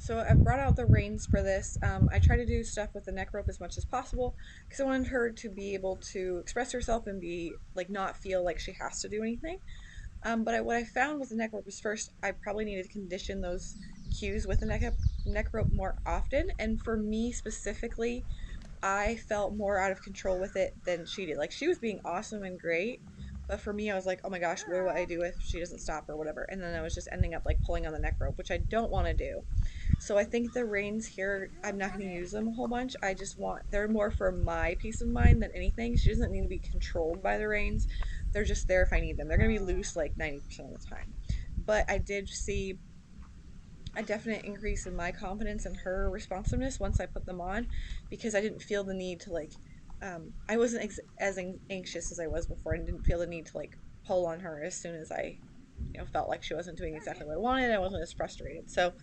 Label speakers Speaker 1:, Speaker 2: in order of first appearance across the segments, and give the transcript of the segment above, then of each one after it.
Speaker 1: So I've brought out the reins for this. I try to do stuff with the neck rope as much as possible because I wanted her to be able to express herself and be like not feel like she has to do anything. What I found with the neck rope is first I probably needed to condition those cues with the neck rope more often. And for me specifically, I felt more out of control with it than she did. Like she was being awesome and great, but for me, I was like, oh my gosh, what do I do if she doesn't stop or whatever? And then I was just ending up like pulling on the neck rope, which I don't want to do. So I think the reins here, I'm not going to use them a whole bunch. I just want, they're more for my peace of mind than anything. She doesn't need to be controlled by the reins. They're just there if I need them. They're going to be loose like 90% of the time. But I did see a definite increase in my confidence and her responsiveness once I put them on because I didn't feel the need to like, I wasn't as anxious as I was before and didn't feel the need to like pull on her as soon as I, felt like she wasn't doing exactly what I wanted. I wasn't as frustrated. So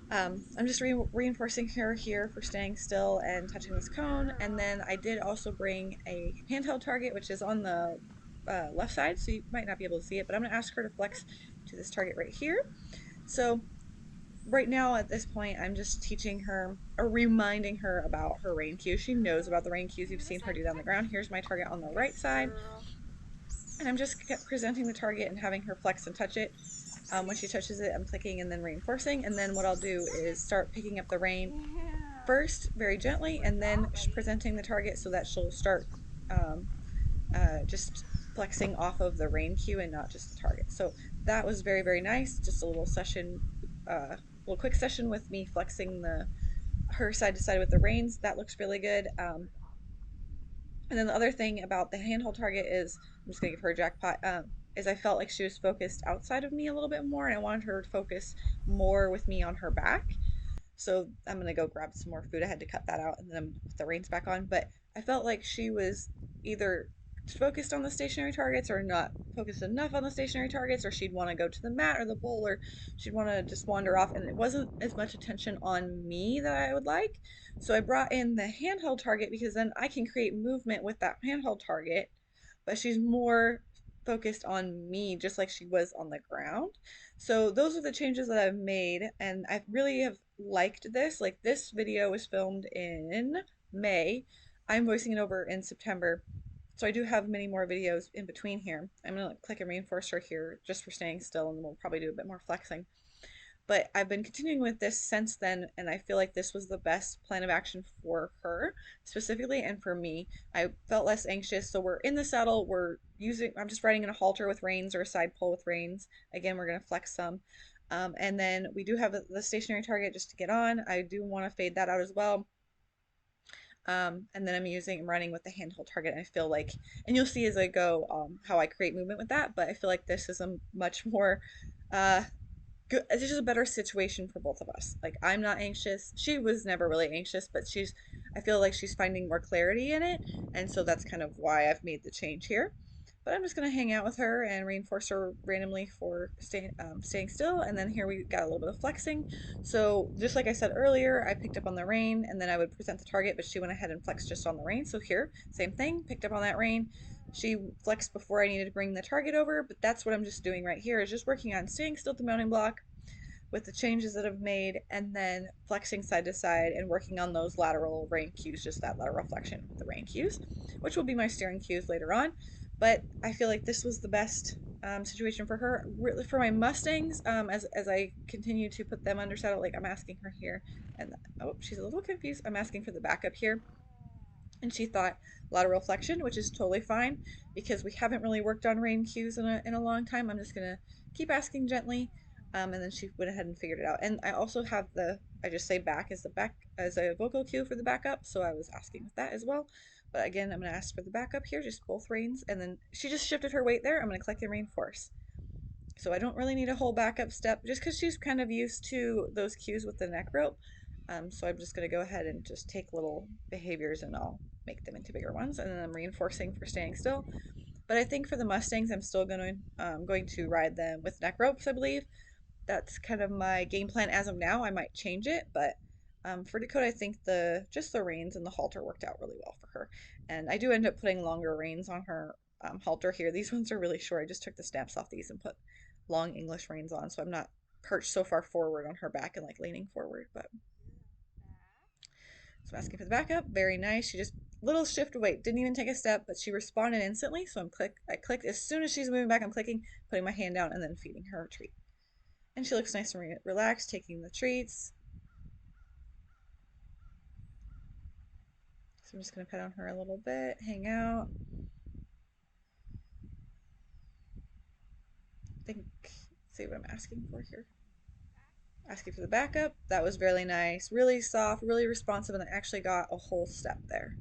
Speaker 1: I'm just reinforcing her here for staying still and touching this cone. And then I did also bring a handheld target, which is on the left side, so you might not be able to see it, but I'm going to ask her to flex to this target right here. So right now at this point, I'm just teaching her or reminding her about her rain cues. She knows about the rain cues. You've seen her do that on the ground. Here's my target on the right side. And I'm just presenting the target and having her flex and touch it. When she touches it, I'm clicking and then reinforcing. And then what I'll do is start picking up the rein first very gently and then presenting the target so that she'll start um, just flexing off of the rein cue and not just the target. So that was very, very nice. Just a little session, little quick session with me flexing the her side to side with the reins. That looks really good. And then the other thing about the handhold target is, I'm just gonna give her a jackpot, is I felt like she was focused outside of me a little bit more, and I wanted her to focus more with me on her back. So I'm gonna go grab some more food. I had to cut that out and then put the reins back on. But I felt like she was either focused on the stationary targets or not focused enough on the stationary targets, or she'd want to go to the mat or the bowl, or she'd want to just wander off. And it wasn't as much attention on me that I would like. So I brought in the handheld target because then I can create movement with that handheld target, but she's more focused on me just like she was on the ground. So those are the changes that I've made, and I really have liked this. Like this video was filmed in May. I'm voicing it over in September. So I do have many more videos in between here. I'm gonna click and reinforce her here just for staying still, and we'll probably do a bit more flexing. But I've been continuing with this since then, and I feel like this was the best plan of action for her specifically and for me. I felt less anxious. So we're in the saddle. I'm just riding in a halter with reins or a side pull with reins. Again, we're going to flex some. And then we do have the stationary target just to get on. I do want to fade that out as well. And then I'm running with the handheld target. And I feel like, and you'll see as I go how I create movement with that. But I feel like this is a much more uh, good. It's just a better situation for both of us. Like I'm not anxious. She was never really anxious, but I feel like she's finding more clarity in it, and so that's kind of why I've made the change here. But I'm just gonna hang out with her and reinforce her randomly for staying still. And then here we got a little bit of flexing. So just like I said earlier, I picked up on the rein and then I would present the target, but she went ahead and flexed just on the rein. So here, same thing, picked up on that rein. She flexed before I needed to bring the target over, but that's what I'm just doing right here is just working on staying still at the mounting block with the changes that I've made and then flexing side to side and working on those lateral rein cues, just that lateral flexion with the rein cues, which will be my steering cues later on. But I feel like this was the best situation for her. Really, for my Mustangs, as I continue to put them under saddle, like I'm asking her here, and oh, she's a little confused. I'm asking for the backup here, and she thought lateral flexion, which is totally fine because we haven't really worked on rein cues in a long time. I'm just gonna keep asking gently, and then she went ahead and figured it out. And I also have I just say back as a vocal cue for the backup, so I was asking with that as well. But again, I'm gonna ask for the backup here, just both reins, and then she just shifted her weight there. I'm gonna click and reinforce. So I don't really need a whole backup step just because she's kind of used to those cues with the neck rope. So I'm just going to go ahead and just take little behaviors and I'll make them into bigger ones. And then I'm reinforcing for staying still. But I think for the Mustangs, I'm still going to ride them with neck ropes, I believe. That's kind of my game plan as of now. I might change it, but for Dakota, I think just the reins and the halter worked out really well for her. And I do end up putting longer reins on her halter here. These ones are really short. I just took the snaps off these and put long English reins on, so I'm not perched so far forward on her back and like leaning forward. But so I'm asking for the backup. Very nice. She just little shift weight, didn't even take a step, but she responded instantly. So I clicked as soon as she's moving back. I'm clicking, putting my hand down, and then feeding her a treat. And she looks nice and relaxed, taking the treats. So I'm just gonna pet on her a little bit, hang out. Think, see what I'm asking for here. Asking for the backup. That was really nice, really soft, really responsive, and I actually got a whole step there.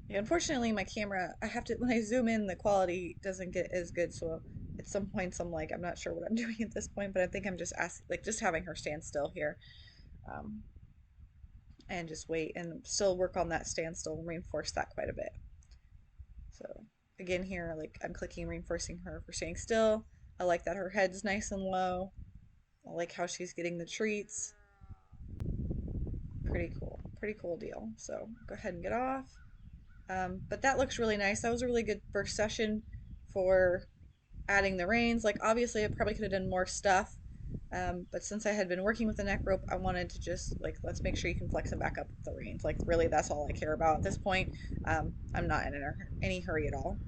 Speaker 1: Yeah, unfortunately, my camera, I have to, when I zoom in, the quality doesn't get as good. So at some points, I'm like, I'm not sure what I'm doing at this point, but I think I'm just asking, like, just having her stand still here, um, and just wait and still work on that standstill and reinforce that quite a bit. So again, here, like, I'm clicking, reinforcing her for staying still. I like that her head's nice and low. I like how she's getting the treats. Pretty cool deal. So go ahead and get off. But that looks really nice. That was a really good first session for adding the reins. Like obviously I probably could have done more stuff. But since I had been working with the neck rope, I wanted to just like, let's make sure you can flex them back up with the reins. Like really, that's all I care about at this point. I'm not in any hurry at all.